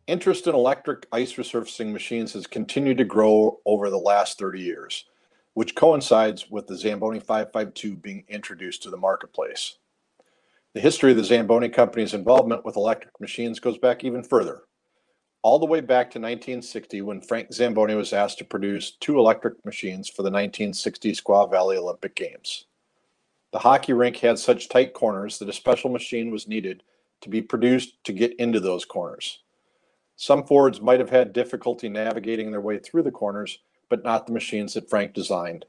Interest in electric ice resurfacing machines has continued to grow over the last 30 years, which coincides with the Zamboni 552 being introduced to the marketplace. The history of the Zamboni Company's involvement with electric machines goes back even further, all the way back to 1960 when Frank Zamboni was asked to produce 2 electric machines for the 1960 Squaw Valley Olympic Games. The hockey rink had such tight corners that a special machine was needed to be produced to get into those corners. Some forwards might have had difficulty navigating their way through the corners, but not the machines that Frank designed.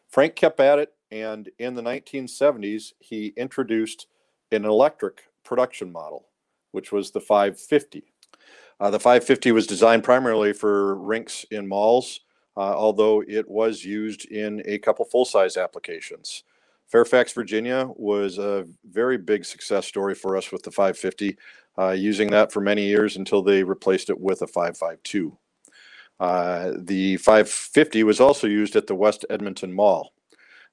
Frank kept at it, and in the 1970s, he introduced an electric production model, which was the 550. The 550 was designed primarily for rinks in malls, although it was used in a couple full-size applications. Fairfax, Virginia was a very big success story for us with the 550, using that for many years until they replaced it with a 552. The 550 was also used at the West Edmonton Mall.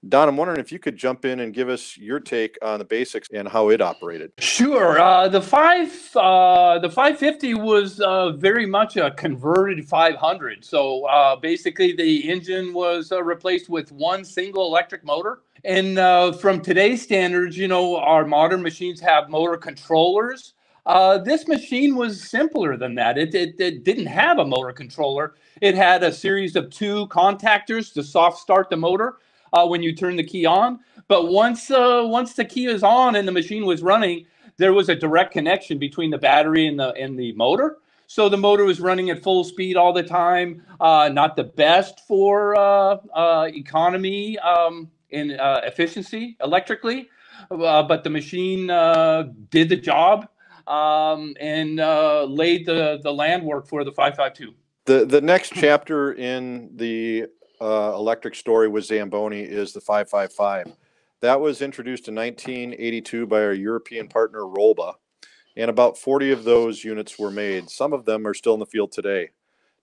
Don, I'm wondering if you could jump in and give us your take on the basics and how it operated. Sure. The 550 was very much a converted 500. So basically, the engine was replaced with one single electric motor. And from today's standards, our modern machines have motor controllers. This machine was simpler than that. It didn't have a motor controller. It had a series of 2 contactors to soft start the motor when you turn the key on. But once the key is on and the machine was running, there was a direct connection between the battery and the motor. So the motor was running at full speed all the time. Not the best for economy and efficiency electrically, but the machine did the job and laid the landwork for the 552. The next chapter in the electric story with Zamboni is the 555. That was introduced in 1982 by our European partner Rolba, and about 40 of those units were made. Some of them are still in the field today.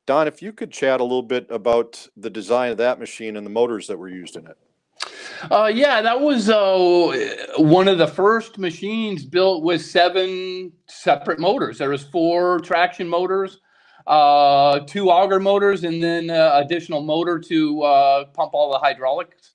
Don, if you could chat a little bit about the design of that machine and the motors that were used in it. Yeah, that was one of the first machines built with 7 separate motors. There was 4 traction motors, 2 auger motors, and then additional motor to pump all the hydraulics.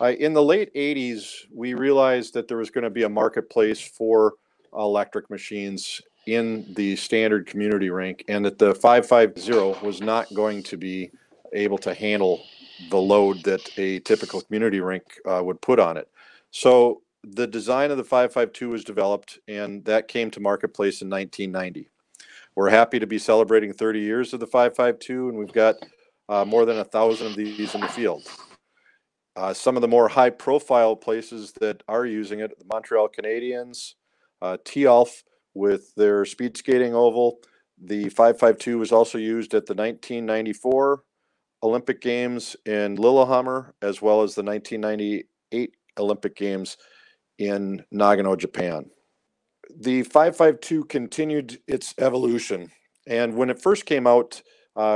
In the late 80s, we realized that there was going to be a marketplace for electric machines in the standard community rink, and that the 550 was not going to be able to handle the load that a typical community rink would put on it. So the design of the 552 was developed, and that came to marketplace in 1990. We're happy to be celebrating 30 years of the 552, and we've got more than 1,000 of these in the field. Some of the more high-profile places that are using it, the Montreal Canadiens, T-Alf with their speed skating oval. The 552 was also used at the 1994 Olympic Games in Lillehammer, as well as the 1998 Olympic Games in Nagano, Japan. The 552 continued its evolution, and when it first came out,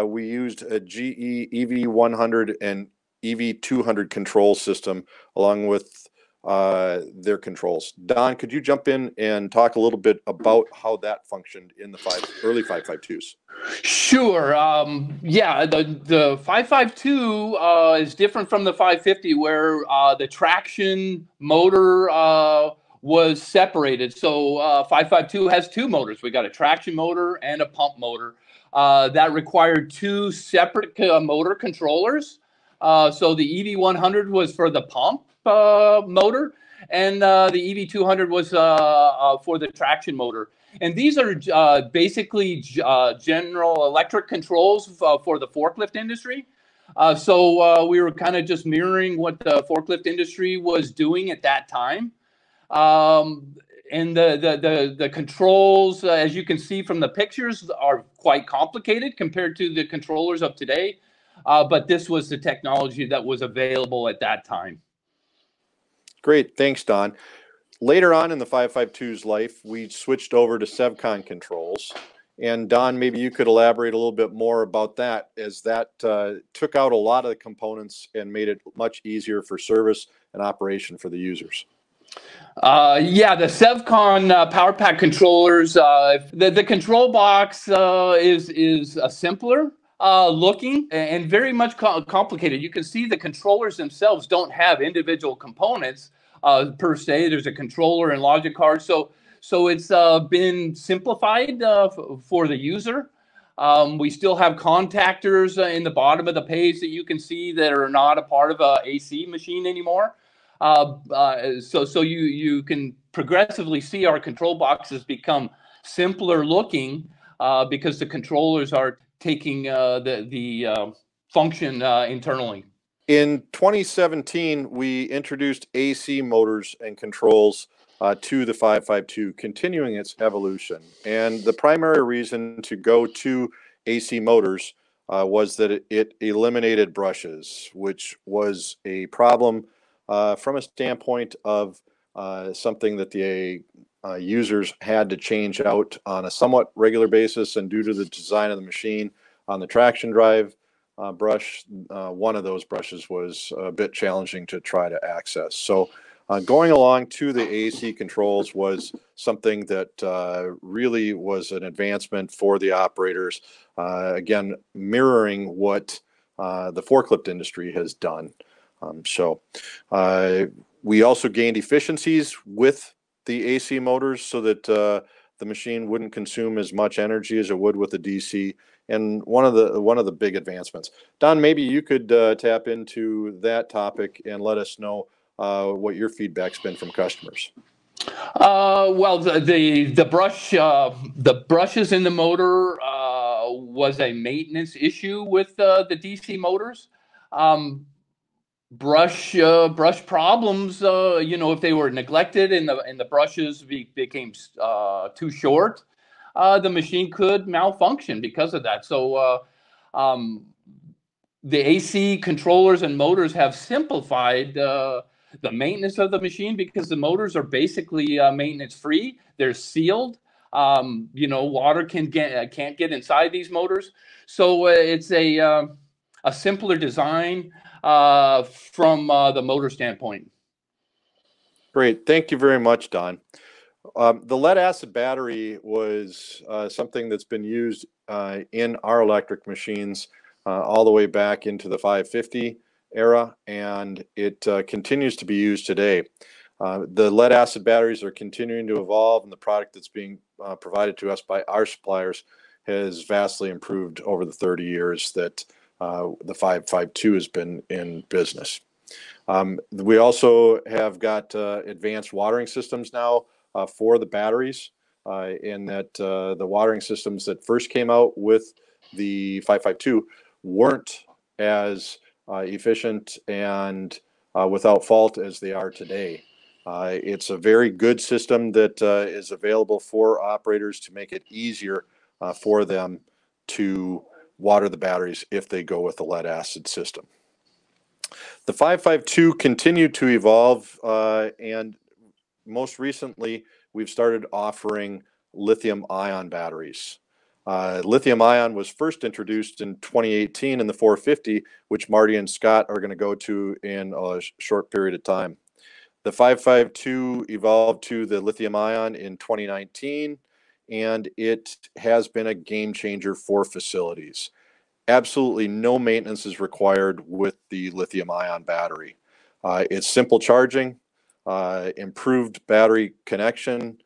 we used a GE EV100 and EV200 control system along with their controls. Don, could you jump in and talk a little bit about how that functioned in the early 552s? Sure. Yeah, the 552 is different from the 550, where the traction motor was separated. So 552 has 2 motors. We got a traction motor and a pump motor that required 2 separate motor controllers. So the EV100 was for the pump motor, and the EV200 was for the traction motor. And these are basically general electric controls for the forklift industry. So we were kind of just mirroring what the forklift industry was doing at that time. And the controls, as you can see from the pictures, are quite complicated compared to the controllers of today. But this was the technology that was available at that time. Great. Thanks, Don. Later on in the 552's life, we switched over to Sevcon controls. And Don, maybe you could elaborate a little bit more about that, as that took out a lot of the components and made it much easier for service and operation for the users. Yeah, the Sevcon power pack controllers. The control box is a simpler looking and very much complicated. You can see the controllers themselves don't have individual components per se. There's a controller and logic card, so it's been simplified for the user. We still have contactors in the bottom of the page that you can see that are not a part of a AC machine anymore. So you can progressively see our control boxes become simpler looking because the controllers are taking the function internally. In 2017, we introduced AC motors and controls to the 552, continuing its evolution. And the primary reason to go to AC motors was that it eliminated brushes, which was a problem from a standpoint of something that the users had to change out on a somewhat regular basis, and due to the design of the machine on the traction drive brush, one of those brushes was a bit challenging to try to access. So going along to the AC controls was something that really was an advancement for the operators, again, mirroring what the forklift industry has done. We also gained efficiencies with the AC motors so that the machine wouldn't consume as much energy as it would with the DC. And one of the big advancements. Don, maybe you could tap into that topic and let us know what your feedback's been from customers. Well, the brushes in the motor was a maintenance issue with the DC motors. Brush problems, if they were neglected and the brushes became too short, the machine could malfunction because of that. So the AC controllers and motors have simplified the maintenance of the machine because the motors are basically maintenance free. They're sealed. Water can't get inside these motors. So it's a simpler design from the motor standpoint. Great. Thank you very much, Don. The lead acid battery was something that's been used in our electric machines all the way back into the 550 era, and it continues to be used today. The lead acid batteries are continuing to evolve, and the product that's being provided to us by our suppliers has vastly improved over the 30 years that the 552 has been in business. We also have got advanced watering systems now for the batteries, in that the watering systems that first came out with the 552 weren't as efficient and without fault as they are today. It's a very good system that is available for operators to make it easier for them to water the batteries if they go with the lead acid system. The 552 continued to evolve, and most recently we've started offering lithium ion batteries. Lithium ion was first introduced in 2018 in the 450, which Marty and Scott are going to go to in a short period of time. The 552 evolved to the lithium ion in 2019, and it has been a game changer for facilities. Absolutely no maintenance is required with the lithium ion battery. It's simple charging, improved battery connection,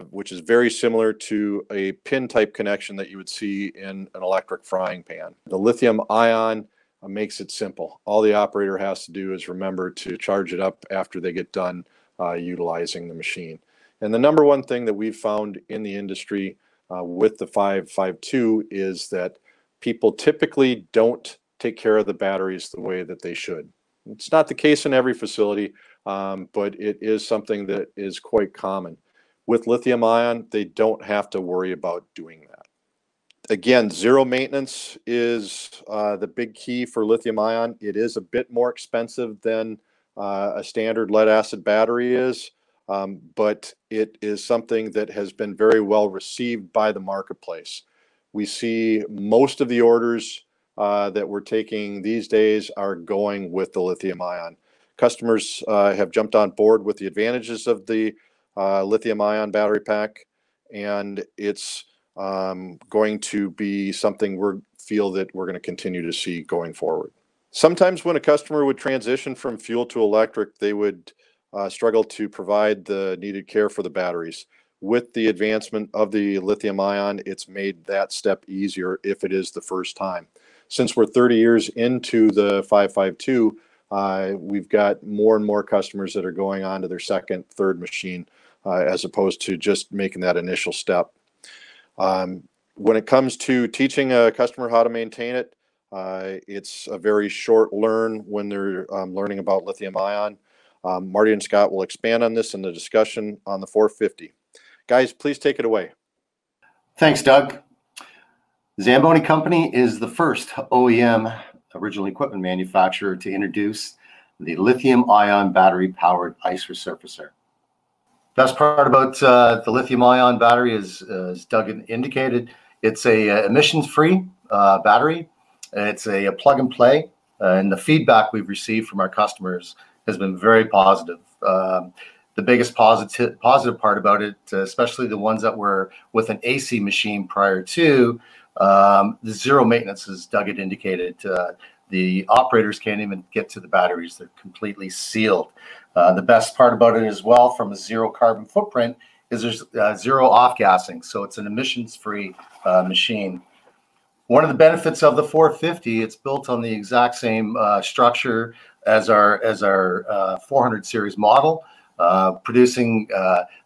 which is very similar to a pin type connection that you would see in an electric frying pan. The lithium ion makes it simple. All the operator has to do is remember to charge it up after they get done utilizing the machine. And the number one thing that we've found in the industry with the 552 is that people typically don't take care of the batteries the way that they should. It's not the case in every facility, but it is something that is quite common. With lithium ion, they don't have to worry about doing that. Again, zero maintenance is the big key for lithium ion. It is a bit more expensive than a standard lead acid battery is, but it is something that has been very well received by the marketplace. We see most of the orders that we're taking these days are going with the lithium ion. customers have jumped on board with the advantages of the lithium-ion battery pack, and it's going to be something we feel that we're going to continue to see going forward. Sometimes when a customer would transition from fuel to electric, they would struggle to provide the needed care for the batteries. With the advancement of the lithium ion, it's made that step easier if it is the first time. Since we're 30 years into the 552, we've got more and more customers that are going on to their second, third machine, as opposed to just making that initial step. When it comes to teaching a customer how to maintain it, it's a very short learn when they're learning about lithium ion. Marty and Scott will expand on this in the discussion on the 450. Guys, please take it away. Thanks, Doug. Zamboni Company is the first OEM, original equipment manufacturer, to introduce the lithium-ion battery-powered ice resurfacer. Best part about the lithium-ion battery is, as Doug indicated, it's a emissions-free battery. It's a plug-and-play, and the feedback we've received from our customers has been very positive. The biggest positive part about it, especially the ones that were with an AC machine prior to, the zero maintenance, as Doug had indicated. The operators can't even get to the batteries. They're completely sealed. The best part about it as well, from a zero carbon footprint, is there's zero off-gassing. So it's an emissions-free machine. One of the benefits of the 450, it's built on the exact same structure as our 400 series model, producing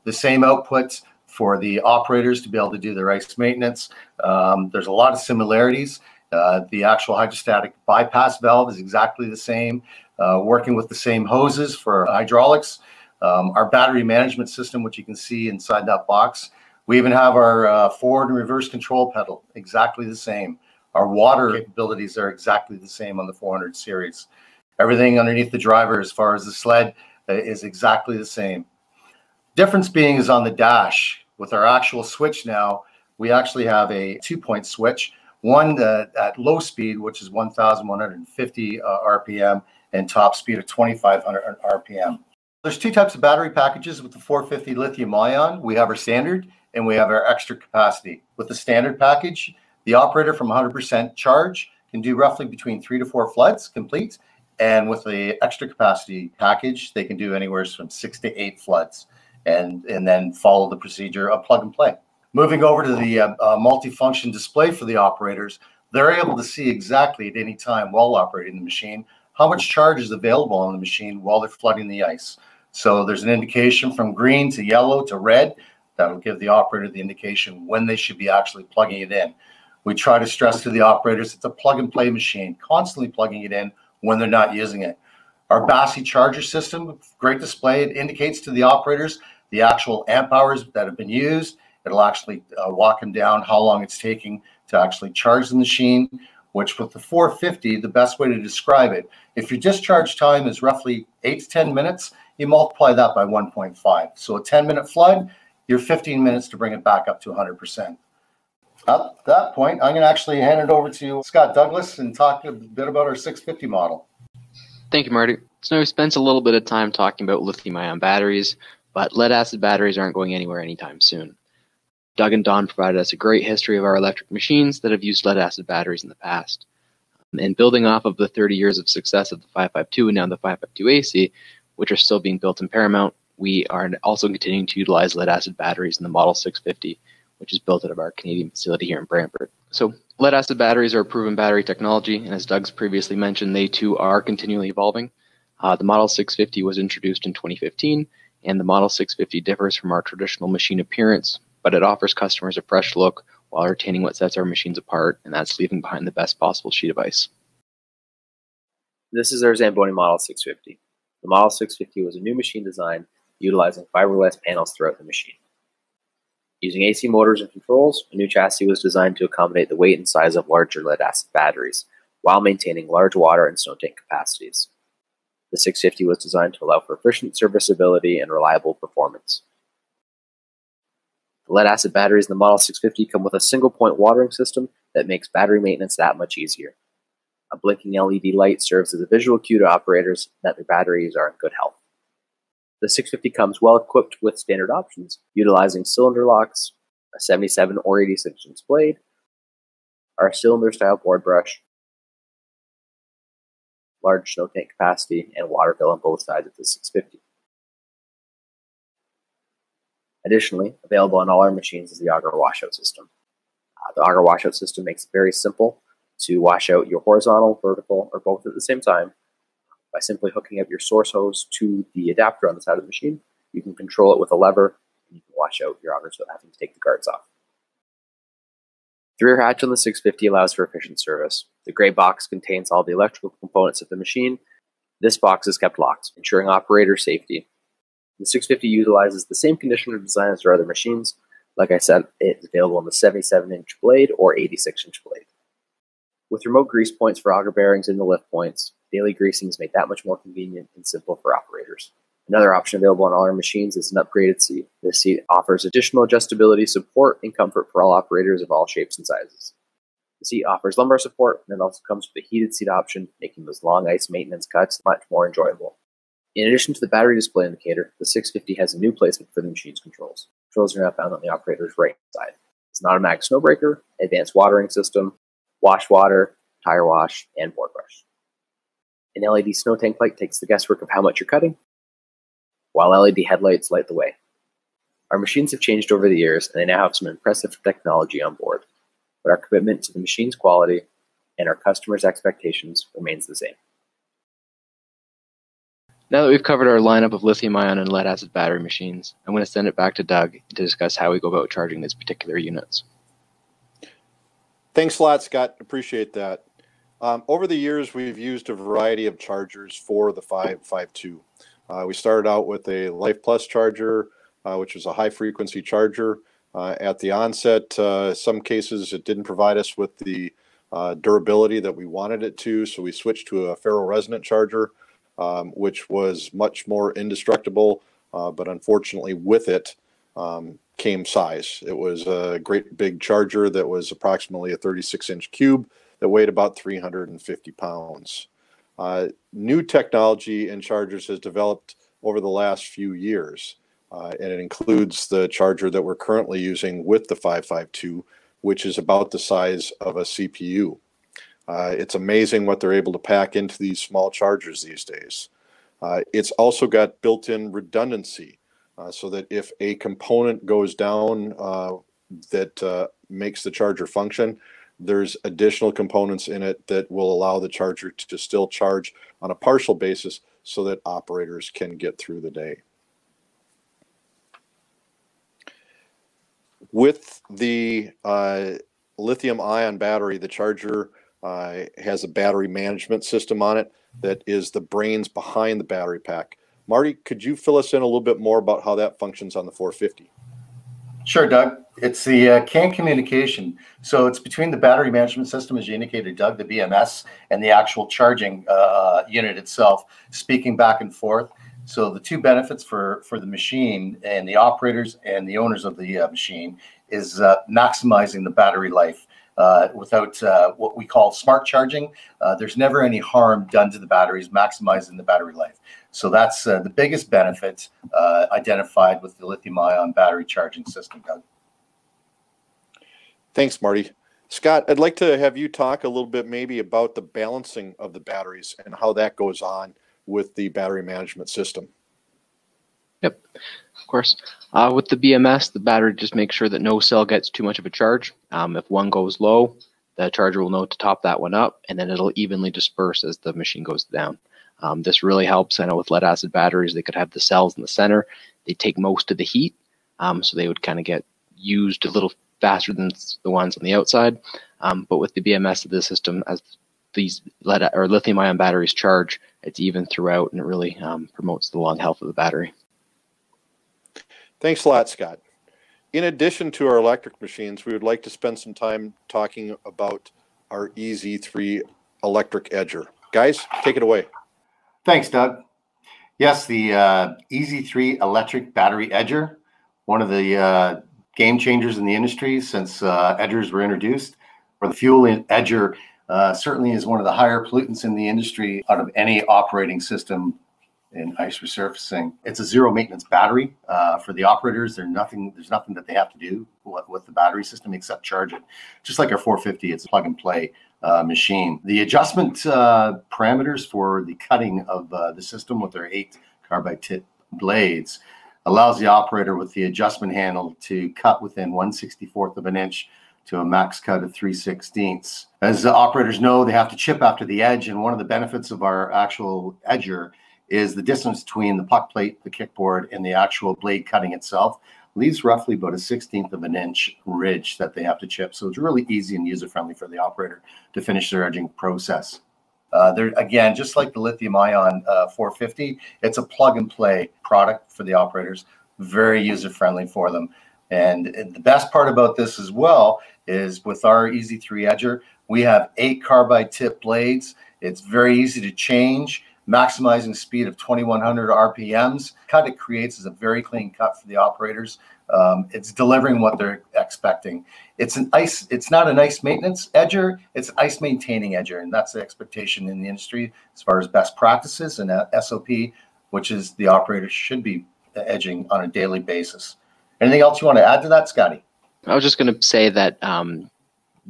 the same outputs for the operators to be able to do their ice maintenance. There's a lot of similarities. The actual hydrostatic bypass valve is exactly the same, working with the same hoses for hydraulics. Our battery management system, which you can see inside that box. We even have our forward and reverse control pedal, exactly the same. Our water capabilities are exactly the same on the 400 series. Everything underneath the driver, as far as the sled, is exactly the same. Difference being is on the dash. With our actual switch now, we actually have a 2-point switch. One at low speed, which is 1,150 RPM, and top speed of 2,500 RPM. There's two types of battery packages with the 450 lithium ion. We have our standard and we have our extra capacity. With the standard package, the operator from 100% charge can do roughly between 3 to 4 floods complete. And with the extra capacity package, they can do anywhere from 6 to 8 floods and then follow the procedure of plug and play. Moving over to the multifunction display for the operators, they're able to see exactly at any time while operating the machine how much charge is available on the machine while they're flooding the ice. So there's an indication from green to yellow to red that'll give the operator the indication when they should be actually plugging it in. We try to stress to the operators it's a plug and play machine, constantly plugging it in when they're not using it. Our BASI charger system, great display. It indicates to the operators the actual amp hours that have been used. It'll actually walk them down how long it's taking to actually charge the machine, which with the 450, the best way to describe it, if your discharge time is roughly 8 to 10 minutes, you multiply that by 1.5. So a 10-minute flood, you're 15 minutes to bring it back up to 100%. At that point, I'm going to actually hand it over to Scott Douglas and talk a bit about our 650 model. Thank you, Marty. So we've spent a little bit of time talking about lithium-ion batteries, but lead-acid batteries aren't going anywhere anytime soon. Doug and Don provided us a great history of our electric machines that have used lead-acid batteries in the past. And building off of the 30 years of success of the 552 and now the 552 AC, which are still being built in Paramount, we are also continuing to utilize lead-acid batteries in the Model 650, which is built out of our Canadian facility here in Brantford. So lead-acid batteries are a proven battery technology, and as Doug's previously mentioned, they too are continually evolving. The Model 650 was introduced in 2015, and the Model 650 differs from our traditional machine appearance, but it offers customers a fresh look while retaining what sets our machines apart, and that's leaving behind the best possible sheet of ice. This is our Zamboni Model 650. The Model 650 was a new machine design utilizing fiberglass panels throughout the machine. Using AC motors and controls, a new chassis was designed to accommodate the weight and size of larger lead-acid batteries, while maintaining large water and snow tank capacities. The 650 was designed to allow for efficient serviceability and reliable performance. The lead-acid batteries in the Model 650 come with a single-point watering system that makes battery maintenance that much easier. A blinking LED light serves as a visual cue to operators that their batteries are in good health. The 650 comes well equipped with standard options, utilizing cylinder locks, a 77 or 86-inch blade, our cylinder-style board brush, large snow tank capacity, and water fill on both sides of the 650. Additionally, available on all our machines is the auger washout system. The auger washout system makes it very simple to wash out your horizontal, vertical, or both at the same time. By simply hooking up your source hose to the adapter on the side of the machine, you can control it with a lever, and you can wash out your augers without having to take the guards off. The rear hatch on the 650 allows for efficient service. The gray box contains all the electrical components of the machine. This box is kept locked, ensuring operator safety. The 650 utilizes the same conditioner design as our other machines. Like I said, it is available on the 77-inch blade or 86-inch blade. With remote grease points for auger bearings and the lift points, daily greasing is made that much more convenient and simple for operators. Another option available on all our machines is an upgraded seat. This seat offers additional adjustability, support, and comfort for all operators of all shapes and sizes. The seat offers lumbar support, and it also comes with a heated seat option, making those long ice maintenance cuts much more enjoyable. In addition to the battery display indicator, the 650 has a new placement for the machine's controls. Controls are now found on the operator's right side. It's an automatic snow breaker, advanced watering system, wash water, tire wash, and board brush. An LED snow tank light takes the guesswork of how much you're cutting, while LED headlights light the way. Our machines have changed over the years, and they now have some impressive technology on board, but our commitment to the machine's quality and our customers' expectations remains the same. Now that we've covered our lineup of lithium-ion and lead-acid battery machines, I'm going to send it back to Doug to discuss how we go about charging these particular units. Thanks a lot, Scott. Appreciate that. Over the years, we've used a variety of chargers for the 552. We started out with a Life Plus charger, which was a high-frequency charger. At the onset, some cases it didn't provide us with the durability that we wanted it to, so we switched to a ferroresonant charger, which was much more indestructible, but unfortunately with it came size. It was a great big charger that was approximately a 36-inch cube that weighed about 350 pounds. New technology in chargers has developed over the last few years, and it includes the charger that we're currently using with the 552, which is about the size of a CPU. It's amazing what they're able to pack into these small chargers these days. It's also got built-in redundancy, so that if a component goes down that makes the charger function, there's additional components in it that will allow the charger to still charge on a partial basis so that operators can get through the day. With the lithium-ion battery, the charger has a battery management system on it that is the brains behind the battery pack. Marty, could you fill us in a little bit more about how that functions on the 450? Sure, Doug. It's the CAN communication. So it's between the battery management system, as you indicated, Doug, the BMS, and the actual charging unit itself, speaking back and forth. So the two benefits for the machine and the operators and the owners of the machine is maximizing the battery life. Without what we call smart charging, there's never any harm done to the batteries, maximizing the battery life. So that's the biggest benefit identified with the lithium-ion battery charging system, Doug. Thanks, Marty. Scott, I'd like to have you talk a little bit maybe about the balancing of the batteries and how that goes on with the battery management system. Yep, of course. With the BMS, the battery just makes sure that no cell gets too much of a charge. If one goes low, the charger will know to top that one up, and then it'll evenly disperse as the machine goes down. This really helps. I know with lead-acid batteries, they could have the cells in the center. They take most of the heat, so they would kind of get used a little faster than the ones on the outside. But with the BMS of the system, as these lead or lithium-ion batteries charge, it's even throughout, and it really promotes the long health of the battery. Thanks a lot, Scott. In addition to our electric machines, we would like to spend some time talking about our EZ3 electric edger. Guys, take it away. Thanks, Doug. Yes, the EZ3 electric battery edger, one of the game changers in the industry since edgers were introduced, where the fuel edger certainly is one of the higher pollutants in the industry out of any operating system in ice resurfacing. It's a zero maintenance battery for the operators. There's nothing that they have to do with the battery system except charge it. Just like our 450, it's a plug and play machine. The adjustment parameters for the cutting of the system with their 8 carbide tip blades allows the operator with the adjustment handle to cut within 1/64 of an inch to a max cut of 3/16. As the operators know, they have to chip after the edge, and one of the benefits of our actual edger is the distance between the puck plate, the kickboard, and the actual blade cutting itself leaves roughly about a 1/16 of an inch ridge that they have to chip. So it's really easy and user-friendly for the operator to finish their edging process. They're, again, just like the lithium-ion 450, it's a plug-and-play product for the operators, very user-friendly for them. And the best part about this as well is with our EZ3 edger, we have 8 carbide tip blades. It's very easy to change, maximizing speed of 2100 RPMs. Cut it creates is a very clean cut for the operators. It's delivering what they're expecting. It's not an ice maintenance edger, it's an ice maintaining edger, and that's the expectation in the industry as far as best practices and SOP, which is the operator should be edging on a daily basis. Anything else you want to add to that, Scotty? I was just going to say that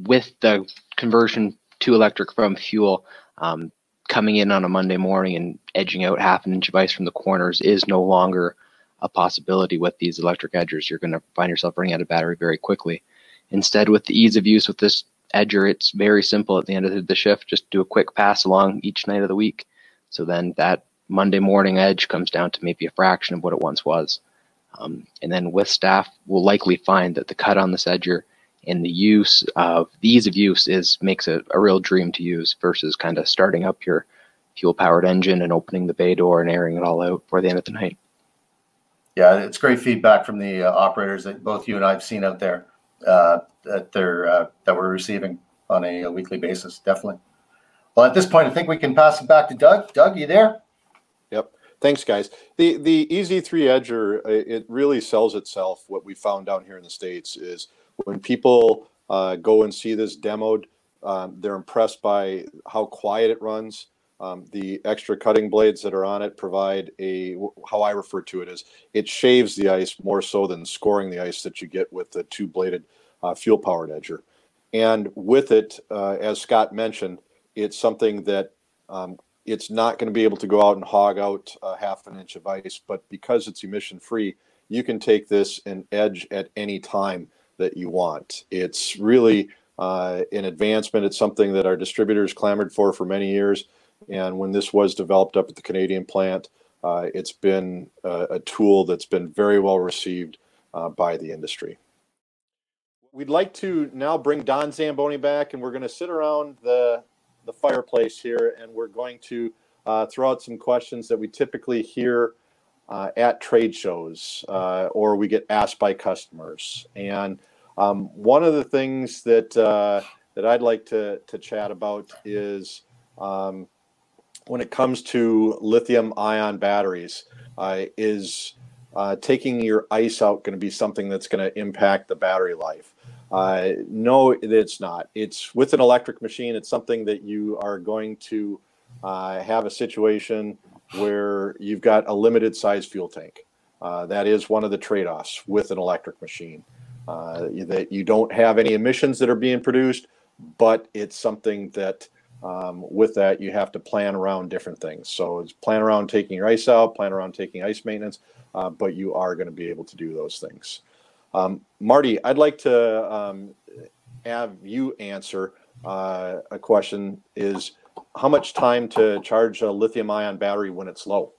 with the conversion to electric from fuel, coming in on a Monday morning and edging out half an inch of ice from the corners is no longer a possibility with these electric edgers. You're going to find yourself running out of battery very quickly. Instead, with the ease of use with this edger, it's very simple at the end of the shift. Just do a quick pass along each night of the week. So then that Monday morning edge comes down to maybe a fraction of what it once was. And then with staff, we'll likely find that the cut on this edger and the use of the ease of use makes it a real dream to use versus kind of starting up your fuel-powered engine and opening the bay door and airing it all out before the end of the night. Yeah, it's great feedback from the operators that both you and I have seen out there that we're receiving on a weekly basis. Definitely. Well, at this point, I think we can pass it back to Doug. Doug, you there? Yep. Thanks, guys. The EZ3 Edger, it really sells itself. What we found down here in the States is when people go and see this demoed, they're impressed by how quiet it runs. The extra cutting blades that are on it provide how I refer to it as, it shaves the ice more so than scoring the ice that you get with the 2-bladed fuel-powered edger. And with it, as Scott mentioned, it's something that it's not going to be able to go out and hog out half an inch of ice, but because it's emission-free, you can take this and edge at any time that you want. It's really an advancement. It's something that our distributors clamored for many years. And when this was developed up at the Canadian plant, it's been a tool that's been very well received by the industry. We'd like to now bring Don Zamboni back, and we're going to sit around the fireplace here, and we're going to throw out some questions that we typically hear at trade shows or we get asked by customers. And one of the things that I'd like to chat about is when it comes to lithium-ion batteries, is taking your ice out going to be something that's going to impact the battery life? No, it's not. It's with an electric machine. It's something that you are going to have a situation where you've got a limited size fuel tank. That is one of the trade-offs with an electric machine. That you don't have any emissions that are being produced, but it's something that with that you have to plan around different things. So it's plan around taking your ice out, plan around taking ice maintenance, but you are going to be able to do those things. Marty, I'd like to have you answer a question, is how much time to charge a lithium-ion battery when it's low?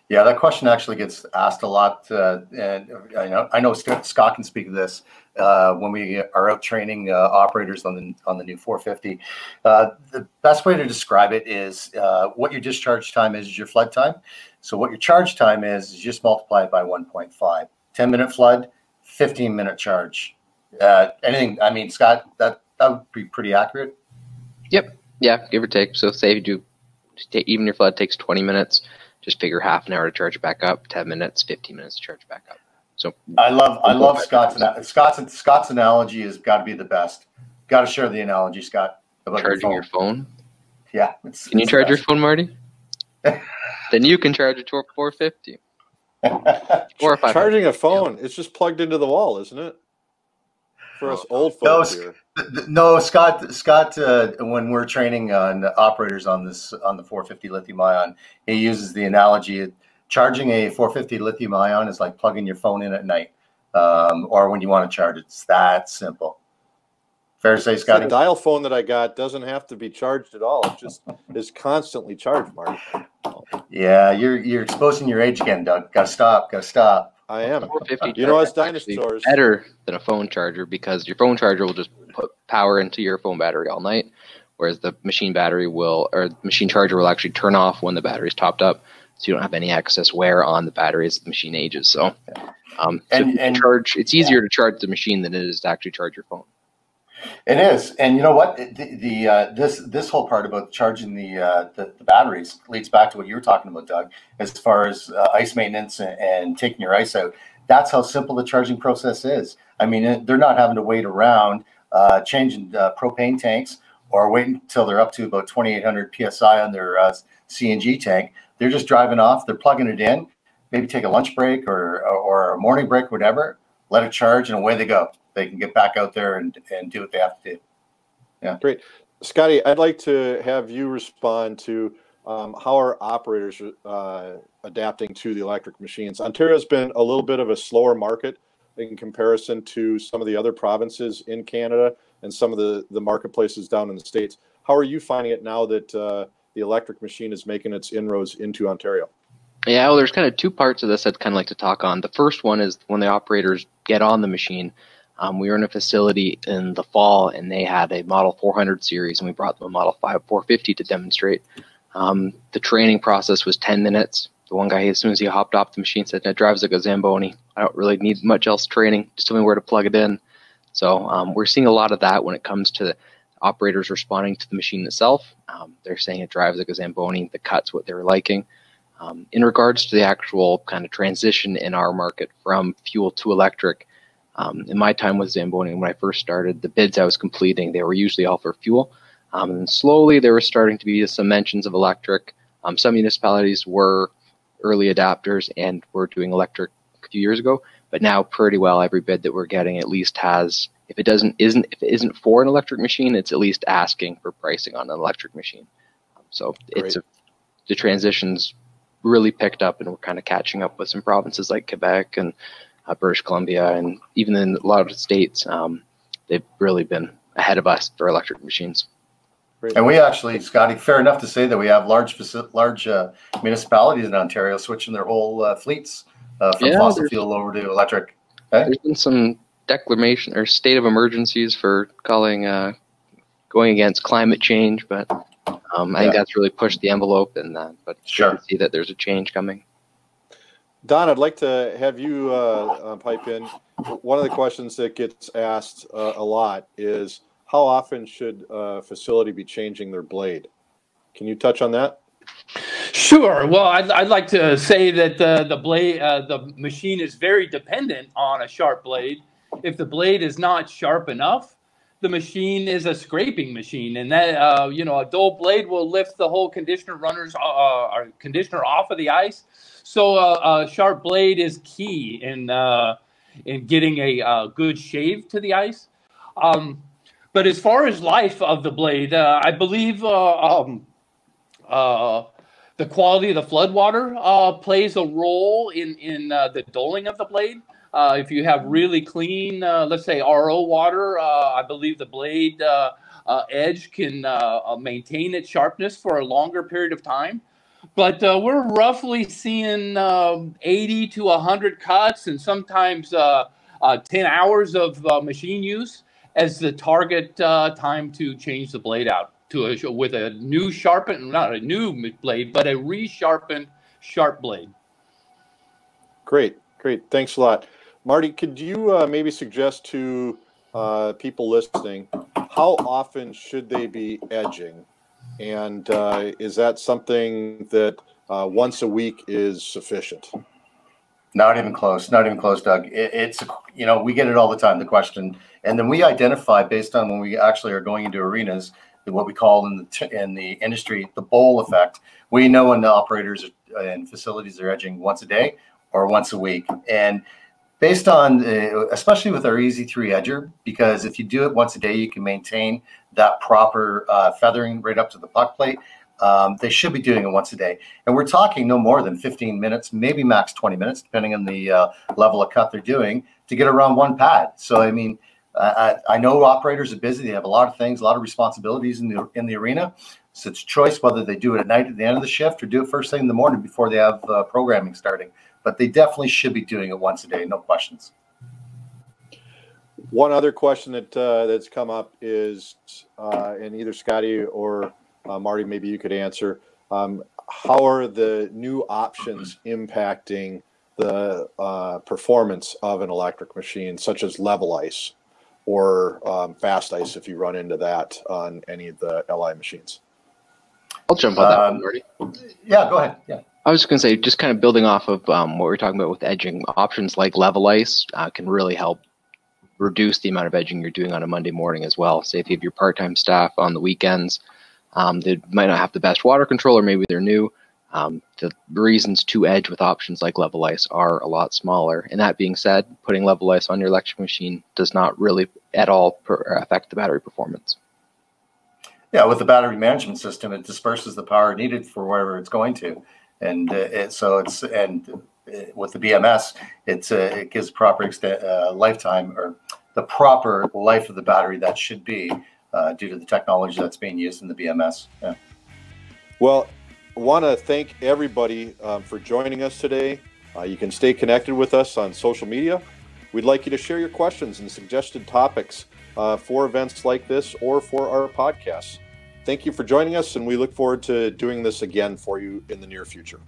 Yeah, that question actually gets asked a lot, and I know Scott can speak to this when we are out training operators on the new 450. The best way to describe it is what your discharge time is your flood time. So what your charge time is just multiply it by 1.5. 10-minute flood, 15-minute charge. Anything? I mean, Scott, that would be pretty accurate. Yep. Yeah, give or take. So say you do even your flood takes 20 minutes. Just figure half an hour to charge it back up, 10 minutes, 15 minutes to charge it back up. So I love Scott's analogy has got to be the best. Got to share the analogy, Scott. about Charging your phone? Yeah. Can you charge your phone, Marty? Then you can charge it to 450. Or 500. Charging a phone, it's just plugged into the wall, isn't it? For us old folks here. No, Scott. When we're training on operators on the 450 lithium ion, he uses the analogy: charging a 450 lithium ion is like plugging your phone in at night, or when you want to charge it. It's that simple. Fair to say, Scotty? The dial phone that I got doesn't have to be charged at all. It just is constantly charged, Marty. Yeah, you're exposing your age again, Doug. Gotta stop. I am. 450 You know, as charger is dinosaurs. better than a phone charger because your phone charger will just put power into your phone battery all night, whereas the machine battery machine charger will actually turn off when the battery's topped up, so you don't have any excess wear on the battery as the machine ages. So, it's easier to charge the machine than it is to actually charge your phone. It is, and you know what? This whole part about charging the batteries leads back to what you were talking about, Doug, as far as ice maintenance and taking your ice out. That's how simple the charging process is. I mean, they're not having to wait around changing propane tanks or waiting until they're up to about 2,800 psi on their CNG tank. They're just driving off. They're plugging it in. Maybe take a lunch break or a morning break, whatever. Let it charge, and away they go. They can get back out there and do what they have to do. Yeah. Great. Scotty, I'd like to have you respond to how are operators adapting to the electric machines. Ontario's been a little bit of a slower market in comparison to some of the other provinces in Canada and some of the marketplaces down in the States. How are you finding it now that the electric machine is making its inroads into Ontario? Yeah, well, there's kind of two parts of this I'd kind of like to talk on. The first one is when the operators get on the machine. We were in a facility in the fall, and they had a Model 400 series, and we brought them a Model 450 to demonstrate. The training process was 10 minutes. The one guy, as soon as he hopped off the machine, said, "That drives like a Zamboni. I don't really need much else training. Just tell me where to plug it in." So we're seeing a lot of that when it comes to operators responding to the machine itself. They're saying it drives like a Zamboni. The cut's what they're liking. In regards to the actual kind of transition in our market from fuel to electric, in my time with Zamboni, when I first started, the bids I was completing, they were usually all for fuel. And slowly there were starting to be some mentions of electric. Some municipalities were early adapters and were doing electric a few years ago, but now pretty well every bid that we're getting at least has, if it isn't for an electric machine, it's at least asking for pricing on an electric machine. So the transition's really picked up, and we're kind of catching up with some provinces like Quebec and British Columbia, and even in a lot of the states, they've really been ahead of us for electric machines. And we actually, Scotty, fair enough to say that we have large municipalities in Ontario switching their whole fleets from fossil fuel over to electric. Okay? There's been some declaration or state of emergencies for going against climate change, but I think that's really pushed the envelope in that. But sure, you can see that there's a change coming. Don, I'd like to have you pipe in. One of the questions that gets asked a lot is, how often should a facility be changing their blade? Can you touch on that? Sure. Well, I'd like to say that the machine is very dependent on a sharp blade. If the blade is not sharp enough, the machine is a scraping machine, and that a dull blade will lift the whole conditioner conditioner off of the ice. So a sharp blade is key in getting a good shave to the ice. But as far as life of the blade, I believe the quality of the flood water plays a role in the dulling of the blade. If you have really clean, let's say RO water, I believe the blade edge can maintain its sharpness for a longer period of time. But we're roughly seeing 80 to 100 cuts and sometimes 10 hours of machine use as the target time to change the blade out with a new sharpened, not a new blade, but a resharpened sharp blade. Great. Thanks a lot. Marty, could you maybe suggest to people listening, how often should they be edging? And is that something that once a week is sufficient? Not even close, Doug. It's we get it all the time, the question. And then we identify based on when we actually are going into arenas what we call in the industry the bowl effect. We know when the operators and facilities are edging once a day or once a week, and based on especially with our Easy 3 edger, because if you do it once a day, you can maintain that proper feathering right up to the puck plate. They should be doing it once a day, and we're talking no more than 15 minutes, maybe max 20 minutes, depending on the level of cut they're doing, to get around one pad. So I mean, I know operators are busy; they have a lot of things, a lot of responsibilities in the arena. So it's a choice whether they do it at night at the end of the shift or do it first thing in the morning before they have programming starting. But they definitely should be doing it once a day, no questions. One other question that's come up is, and either Scotty or Marty, maybe you could answer, how are the new options impacting the performance of an electric machine, such as level ice or fast ice, if you run into that on any of the LI machines? I'll jump on that one, Marty. Yeah, go ahead. Yeah. I was just going to say, just kind of building off of what we were talking about with edging, options like level ice can really help reduce the amount of edging you're doing on a Monday morning as well. Say if you have your part-time staff on the weekends, they might not have the best water control, or maybe they're new. The reasons to edge with options like level ice are a lot smaller. And that being said, putting level ice on your electric machine does not really at all affect the battery performance. Yeah, with the battery management system, it disperses the power needed for wherever it's going to. And with the BMS, it gives proper lifetime, or the proper life of the battery that should be due to the technology that's being used in the BMS. Yeah. Well, I want to thank everybody for joining us today. You can stay connected with us on social media. We'd like you to share your questions and suggested topics for events like this or for our podcasts. Thank you for joining us, and we look forward to doing this again for you in the near future.